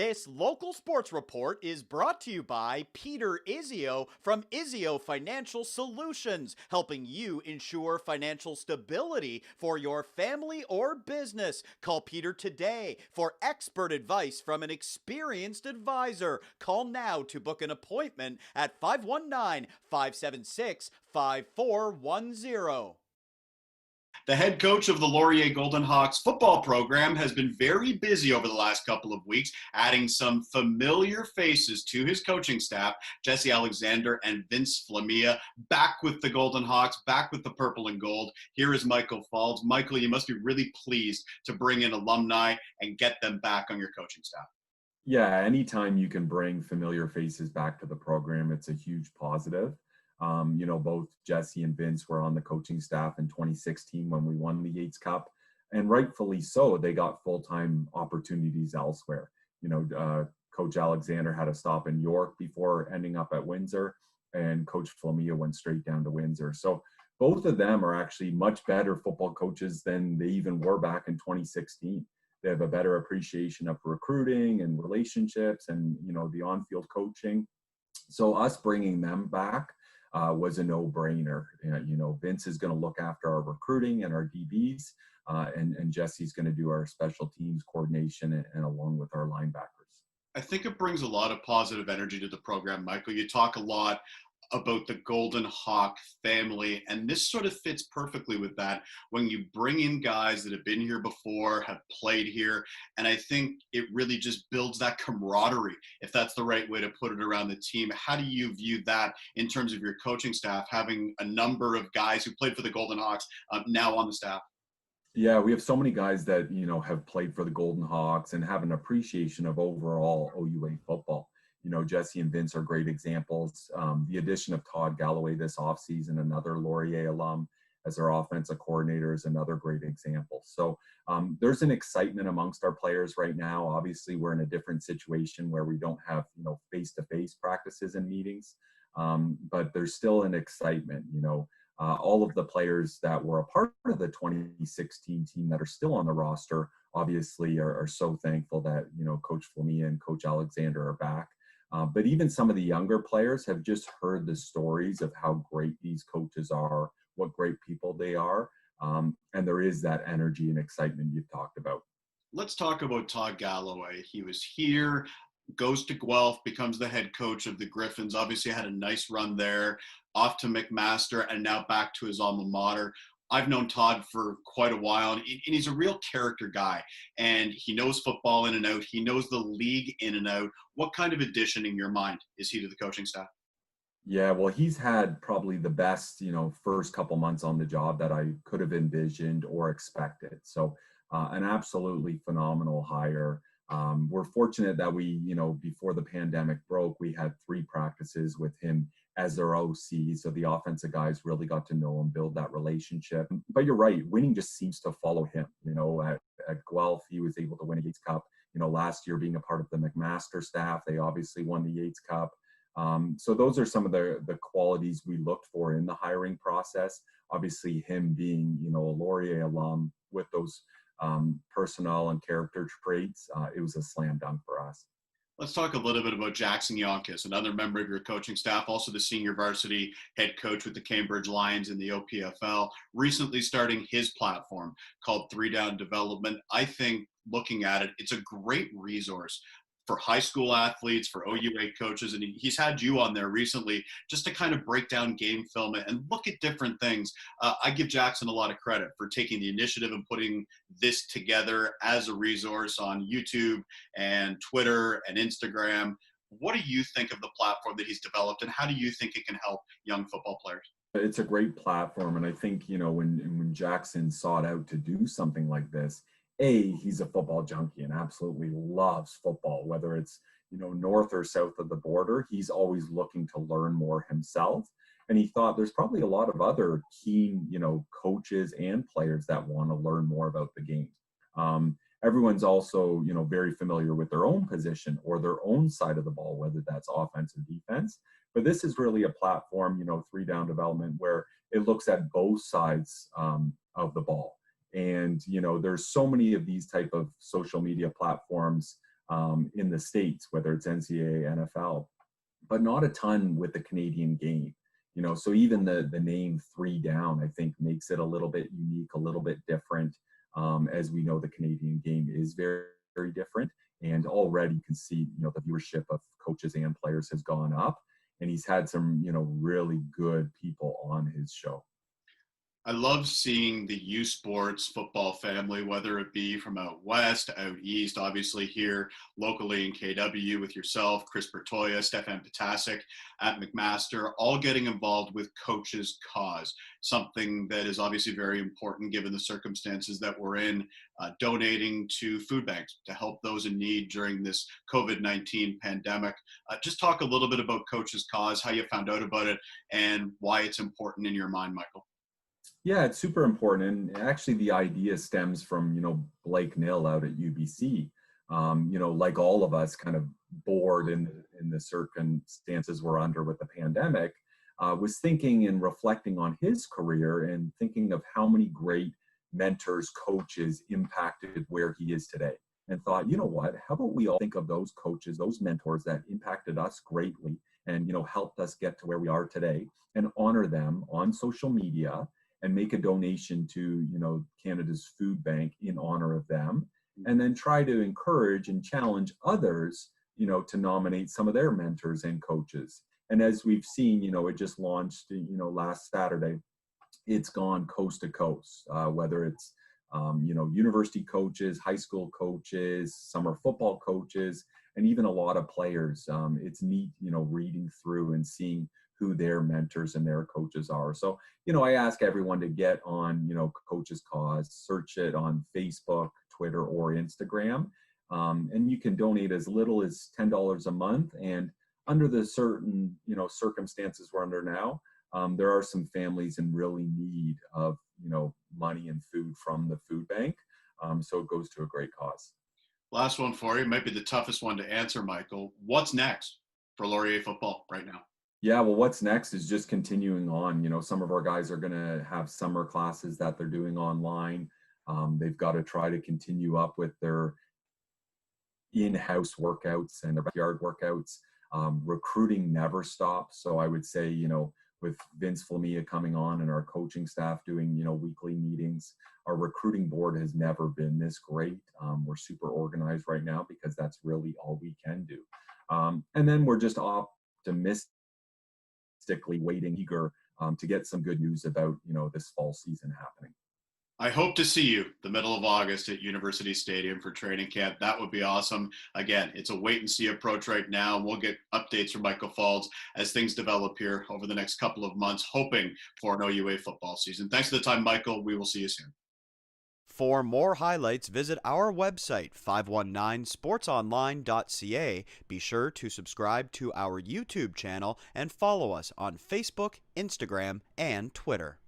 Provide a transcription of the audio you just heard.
This local sports report is brought to you by Peter Izio from Izio Financial Solutions, helping you ensure financial stability for your family or business. Call Peter today for expert advice from an experienced advisor. Call now to book an appointment at 519-576-5410. The head coach of the Laurier Golden Hawks football program has been very busy over the last couple of weeks, adding some familiar faces to his coaching staff. Jesse Alexander and Vince Flamia back with the Golden Hawks, back with the purple and gold. Here is Michael Falls. Michael, you must be really pleased to bring in alumni and get them back on your coaching staff. Yeah, anytime you can bring familiar faces back to the program, it's a huge positive. Both Jesse and Vince were on the coaching staff in 2016 when we won the Yates Cup, and rightfully so. They got full-time opportunities elsewhere. Coach Alexander had a stop in York before ending up at Windsor, and Coach Flamia went straight down to Windsor. So both of them are actually much better football coaches than they even were back in 2016. They have a better appreciation of recruiting and relationships and, the on-field coaching. So us bringing them back was a no-brainer. Vince is going to look after our recruiting and our DBs, and Jesse's going to do our special teams coordination and along with our linebackers. I think it brings a lot of positive energy to the program, Michael. You talk a lot about the Golden Hawk family, and this sort of fits perfectly with that when you bring in guys that have been here before, have played here, and I think it really just builds that camaraderie, if that's the right way to put it, around the team. How do you view that in terms of your coaching staff, having a number of guys who played for the Golden Hawks now on the staff? Yeah, we have so many guys that, have played for the Golden Hawks and have an appreciation of overall OUA football. Jesse and Vince are great examples. The addition of Todd Galloway this offseason, another Laurier alum, as our offensive coordinator, is another great example. So there's an excitement amongst our players right now. Obviously, we're in a different situation where we don't have, face-to-face practices and meetings, but there's still an excitement. All of the players that were a part of the 2016 team that are still on the roster, obviously, are so thankful that, Coach Flamia and Coach Alexander are back. But even some of the younger players have just heard the stories of how great these coaches are, what great people they are. And there is that energy and excitement you've talked about. Let's talk about Todd Galloway. He was here, goes to Guelph, becomes the head coach of the Griffins. Obviously had a nice run there, off to McMaster, and now back to his alma mater. I've known Todd for quite a while, and he's a real character guy, and he knows football in and out. He knows the league in and out. What kind of addition in your mind is he to the coaching staff? Yeah, well, he's had probably the best, first couple months on the job that I could have envisioned or expected. So an absolutely phenomenal hire. We're fortunate that we, before the pandemic broke, we had 3 practices with him as their OC. So the offensive guys really got to know him, build that relationship. But you're right, winning just seems to follow him. At Guelph, he was able to win a Yates Cup. Last year being a part of the McMaster staff, they obviously won the Yates Cup. So those are some of the qualities we looked for in the hiring process. Obviously him being, a Laurier alum with those personnel and character traits, it was a slam dunk for us. Let's talk a little bit about Jackson Yonkis, another member of your coaching staff, also the senior varsity head coach with the Cambridge Lions in the OPFL, recently starting his platform called 3 Down Development. I think, looking at it, it's a great resource for high school athletes, for OUA coaches, and he's had you on there recently just to kind of break down game film and look at different things. I give Jackson a lot of credit for taking the initiative and putting this together as a resource on YouTube and Twitter and Instagram. What do you think of the platform that he's developed, and how do you think it can help young football players? It's a great platform, and I think, when Jackson sought out to do something like this, he's a football junkie and absolutely loves football, whether it's, north or south of the border. He's always looking to learn more himself. And he thought there's probably a lot of other keen, coaches and players that want to learn more about the game. Everyone's also, very familiar with their own position or their own side of the ball, whether that's offense or defense. But this is really a platform, 3 Down Development, where it looks at both sides of the ball. And, there's so many of these type of social media platforms in the States, whether it's NCAA, NFL, but not a ton with the Canadian game. So even the name Three Down, I think, makes it a little bit unique, a little bit different. As we know, the Canadian game is very, very different. And already you can see, the viewership of coaches and players has gone up. And he's had some, really good people on his show. I love seeing the U Sports football family, whether it be from out west, out east, obviously here locally in KW with yourself, Chris Bertoya, Stefan Potasic at McMaster, all getting involved with Coach's Cause, something that is obviously very important given the circumstances that we're in, donating to food banks to help those in need during this COVID-19 pandemic. Just talk a little bit about Coach's Cause, how you found out about it, and why it's important in your mind, Michael. Yeah, it's super important. And actually the idea stems from, Blake Nill out at UBC. Like all of us, kind of bored in the circumstances we're under with the pandemic, was thinking and reflecting on his career and thinking of how many great mentors, coaches impacted where he is today. And thought, you know what, how about we all think of those coaches, those mentors that impacted us greatly and, helped us get to where we are today, and honor them on social media and make a donation to, Canada's food bank in honor of them. And then try to encourage and challenge others, to nominate some of their mentors and coaches. And as we've seen, it just launched, last Saturday. It's gone coast to coast, whether it's, university coaches, high school coaches, summer football coaches, and even a lot of players. It's neat, reading through and seeing who their mentors and their coaches are. So, I ask everyone to get on, Coach's Cause, search it on Facebook, Twitter, or Instagram. And you can donate as little as $10 a month. And under the certain, circumstances we're under now, there are some families in really need of, money and food from the food bank. So it goes to a great cause. Last one for you, might be the toughest one to answer, Michael. What's next for Laurier football right now? Yeah, well, what's next is just continuing on. Some of our guys are going to have summer classes that they're doing online. They've got to try to continue up with their in-house workouts and their backyard workouts. Recruiting never stops. So I would say, with Vince Flamia coming on and our coaching staff doing, weekly meetings, our recruiting board has never been this great. We're super organized right now because that's really all we can do. And then we're just optimistic, waiting, eager to get some good news about, this fall season happening. I hope to see you the middle of August at University Stadium for training camp. That would be awesome. Again, it's a wait and see approach right now. We'll get updates from Michael Falds as things develop here over the next couple of months, hoping for an OUA football season. Thanks for the time, Michael. We will see you soon. For more highlights, visit our website, 519sportsonline.ca. Be sure to subscribe to our YouTube channel and follow us on Facebook, Instagram, and Twitter.